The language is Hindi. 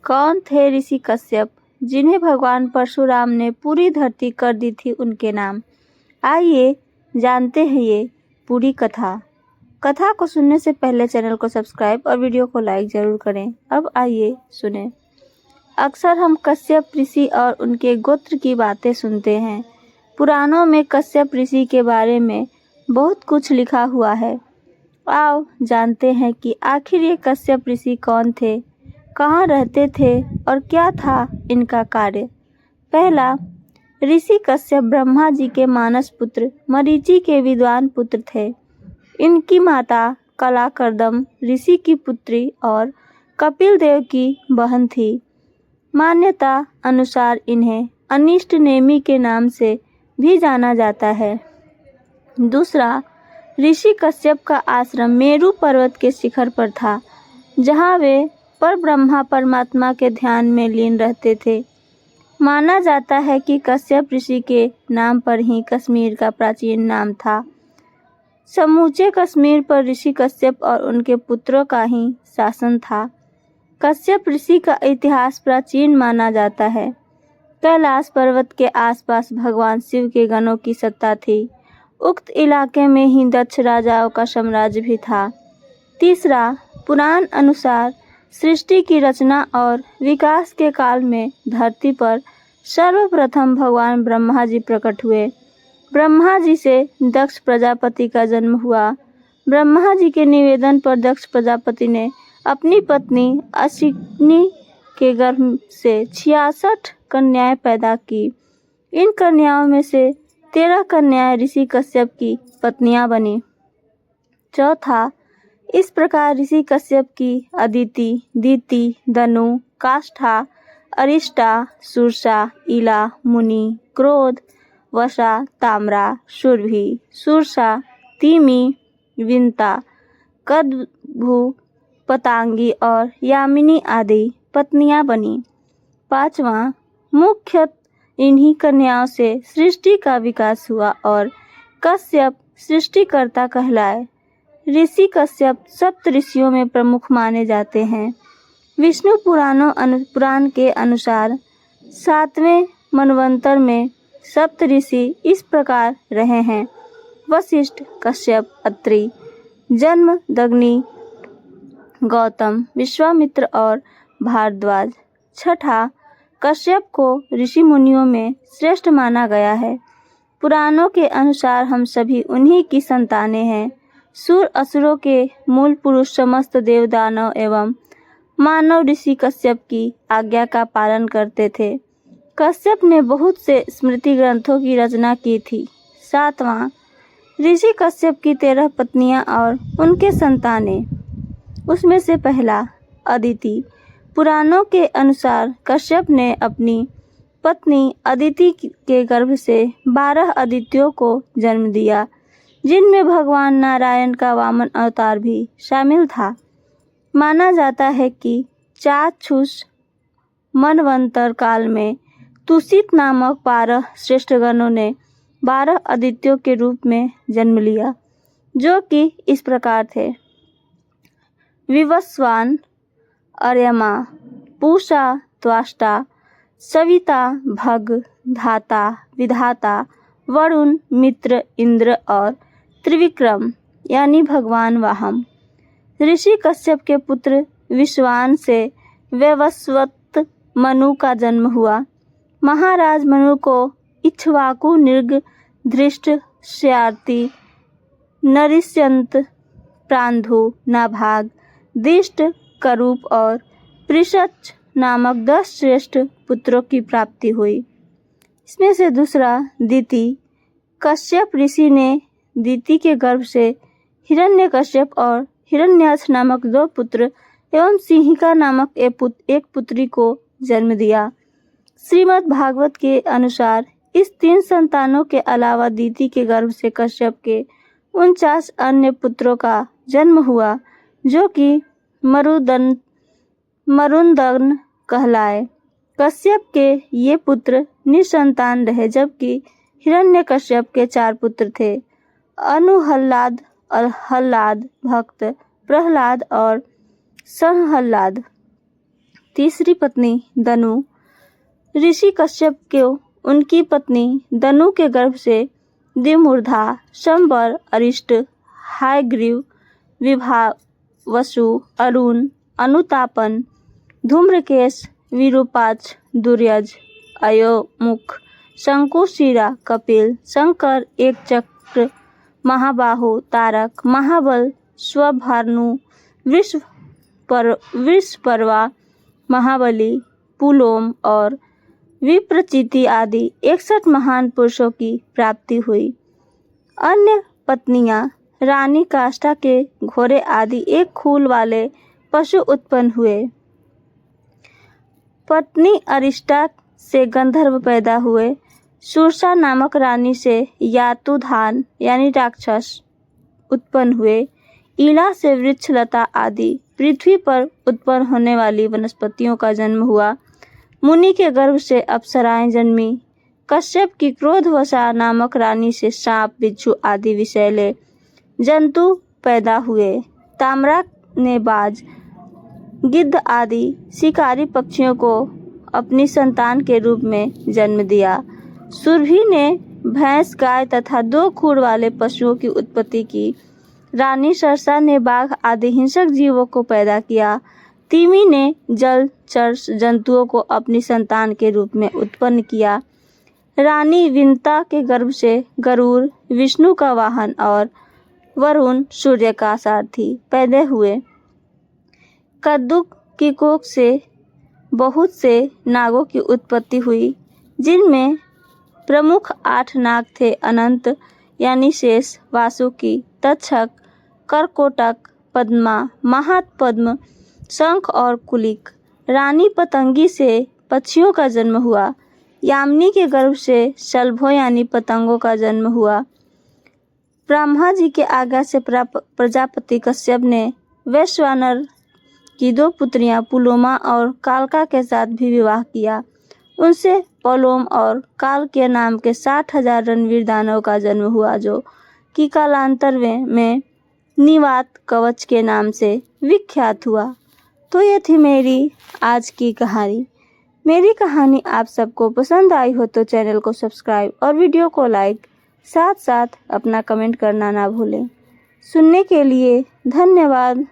कौन थे ऋषि कश्यप, जिन्हें भगवान परशुराम ने पूरी धरती कर दी थी उनके नाम? आइए जानते हैं ये पूरी कथा। कथा को सुनने से पहले चैनल को सब्सक्राइब और वीडियो को लाइक जरूर करें। अब आइए सुने। अक्सर हम कश्यप ऋषि और उनके गोत्र की बातें सुनते हैं। पुराणों में कश्यप ऋषि के बारे में बहुत कुछ लिखा हुआ है। आओ जानते हैं कि आखिर ये कश्यप ऋषि कौन थे, कहाँ रहते थे और क्या था इनका कार्य। पहला, ऋषि कश्यप ब्रह्मा जी के मानस पुत्र मरीचि के विद्वान पुत्र थे। इनकी माता कलाकर्दम ऋषि की पुत्री और कपिल देव की बहन थी। मान्यता अनुसार इन्हें अनिष्ट नेमि के नाम से भी जाना जाता है। दूसरा, ऋषि कश्यप का आश्रम मेरु पर्वत के शिखर पर था, जहाँ वे परब्रह्मा परमात्मा के ध्यान में लीन रहते थे। माना जाता है कि कश्यप ऋषि के नाम पर ही कश्मीर का प्राचीन नाम था। समूचे कश्मीर पर ऋषि कश्यप और उनके पुत्रों का ही शासन था। कश्यप ऋषि का इतिहास प्राचीन माना जाता है। कैलाश पर्वत के आसपास भगवान शिव के गणों की सत्ता थी। उक्त इलाके में ही दक्ष राजाओं का साम्राज्य भी था। तीसरा, पुराण अनुसार सृष्टि की रचना और विकास के काल में धरती पर सर्वप्रथम भगवान ब्रह्मा जी प्रकट हुए। ब्रह्मा जी से दक्ष प्रजापति का जन्म हुआ। ब्रह्मा जी के निवेदन पर दक्ष प्रजापति ने अपनी पत्नी अश्विनी के गर्भ से 66 कन्याएं पैदा की। इन कन्याओं में से 13 कन्याएं ऋषि कश्यप की पत्नियां बनी। चौथा, इस प्रकार ऋषि कश्यप की अदिति, दीति, दनु, काष्ठा, अरिष्टा, सुरसा, इला, मुनि, क्रोध, वशा, ताम्रा, सुरभि, सुरसा, तिमि, विंता, कदभु, पतांगी और यामिनी आदि पत्नियां बनी। पांचवा, मुख्यतः इन्हीं कन्याओं से सृष्टि का विकास हुआ और कश्यप सृष्टिकर्ता कहलाए। ऋषि कश्यप सप्त ऋषियों में प्रमुख माने जाते हैं। विष्णु पुराण के अनुसार 7वें मनवंतर में सप्त ऋषि इस प्रकार रहे हैं: वशिष्ठ, कश्यप, अत्रि, जमदग्नि, गौतम, विश्वामित्र और भारद्वाज। छठा, कश्यप को ऋषि मुनियों में श्रेष्ठ माना गया है। पुराणों के अनुसार हम सभी उन्हीं की संतानें हैं। सुर असुरों के मूल पुरुष समस्त देव दानव एवं मानव ऋषि कश्यप की आज्ञा का पालन करते थे। कश्यप ने बहुत से स्मृति ग्रंथों की रचना की थी। सातवां, ऋषि कश्यप की 13 पत्नियां और उनके संतानें। उसमें से पहला, अदिति। पुराणों के अनुसार कश्यप ने अपनी पत्नी अदिति के गर्भ से 12 अदितियों को जन्म दिया, जिनमें भगवान नारायण का वामन अवतार भी शामिल था। माना जाता है कि चाक्षुष मनवंतर काल में तुषित नामक 12 श्रेष्ठ गणों ने 12 अदितियों के रूप में जन्म लिया, जो कि इस प्रकार थे: विवस्वान, अर्यमा, पूषा, त्वष्टा, सविता, भग, धाता, विधाता, वरुण, मित्र, इंद्र और त्रिविक्रम यानी भगवान वाहम। ऋषि कश्यप के पुत्र विश्वान से वैवस्वत मनु का जन्म हुआ। महाराज मनु को इक्ष्वाकु, नृग, धृष्ट, स्याति, नरिष्यंत, प्रांधु, नाभाग, दिष्ट, करूप और पृषच नामक 10 श्रेष्ठ पुत्रों की प्राप्ति हुई। इसमें से दूसरा, दिति। कश्यप ऋषि ने दिति के गर्भ से हिरण्यकश्यप और हिरण्याक्ष नामक 2 पुत्र एवं सिंहिका नामक एक पुत्री को जन्म दिया। श्रीमद् भागवत के अनुसार इस 3 संतानों के अलावा दिति के गर्भ से कश्यप के 49 अन्य पुत्रों का जन्म हुआ, जो कि मरुदगण कहलाए। कश्यप के ये पुत्र निसंतान रहे, जबकि हिरण्यकश्यप के 4 पुत्र थे: अनुहल्लाद, हल्लाद, भक्त, प्रहलाद और संहल्लाद। तीसरी पत्नी दनु। ऋषि कश्यप को उनकी पत्नी दनु के गर्भ से दिमूर्धा, शंबर, अरिष्ट, हायग्रीव, विभा, वसु, अरुण, अनुतापन, धूम्रकेश, विरूपाक्ष, दुर्यज, अयोमुख, शंकुशिरा, कपिल, शंकर, एकचक्र, महाबाहु, तारक, महाबल, स्वभानु, वृषपर्वा, महाबली, पुलोम और विप्रचिति आदि 61 महान पुरुषों की प्राप्ति हुई। अन्य पत्नियां रानी काष्ठा के घोड़े आदि एक खूल वाले पशु उत्पन्न हुए। पत्नी अरिष्टा से गंधर्व पैदा हुए। सुरसा नामक रानी से यातुधान यानी राक्षस उत्पन्न हुए। ईला से वृक्षलता आदि पृथ्वी पर उत्पन्न होने वाली वनस्पतियों का जन्म हुआ। मुनि के गर्भ से अप्सराएं जन्मी। कश्यप की क्रोधवशा नामक रानी से सांप, बिच्छू आदि विषैले जंतु पैदा हुए। ताम्रा ने बाज, गिद्ध आदि शिकारी पक्षियों को अपनी संतान के रूप में जन्म दिया। सुरभि ने भैंस, गाय तथा 2 खूर वाले पशुओं की उत्पत्ति की। रानी सरसा ने बाघ आदि हिंसक जीवों को पैदा किया। तिमी ने जलचर जंतुओं को अपनी संतान के रूप में उत्पन्न किया। रानी विंता के गर्भ से गरुड़, विष्णु का वाहन, और वरुण, सूर्य का सारथी पैदा हुए। कद्दुक की कोख से बहुत से नागों की उत्पत्ति हुई, जिनमें प्रमुख 8 नाग थे: अनंत यानी शेष, वासुकी, तक्षक, करकोटक, पद्मा, महापद्म, शंख और कुलिक। रानी पतंगी से पक्षियों का जन्म हुआ। यामिनी के गर्भ से शलभों यानी पतंगों का जन्म हुआ। ब्रह्मा जी के आज्ञा से प्रजापति कश्यप ने वैश्वानर की 2 पुत्रियां पुलोमा और कालका के साथ भी विवाह किया। उनसे पोलोम और काल के नाम के 60,000 रणवीर दानव का जन्म हुआ, जो कि कालांतर में निवात कवच के नाम से विख्यात हुआ। तो ये थी मेरी आज की कहानी। मेरी कहानी आप सबको पसंद आई हो तो चैनल को सब्सक्राइब और वीडियो को लाइक, साथ साथ अपना कमेंट करना ना भूलें। सुनने के लिए धन्यवाद।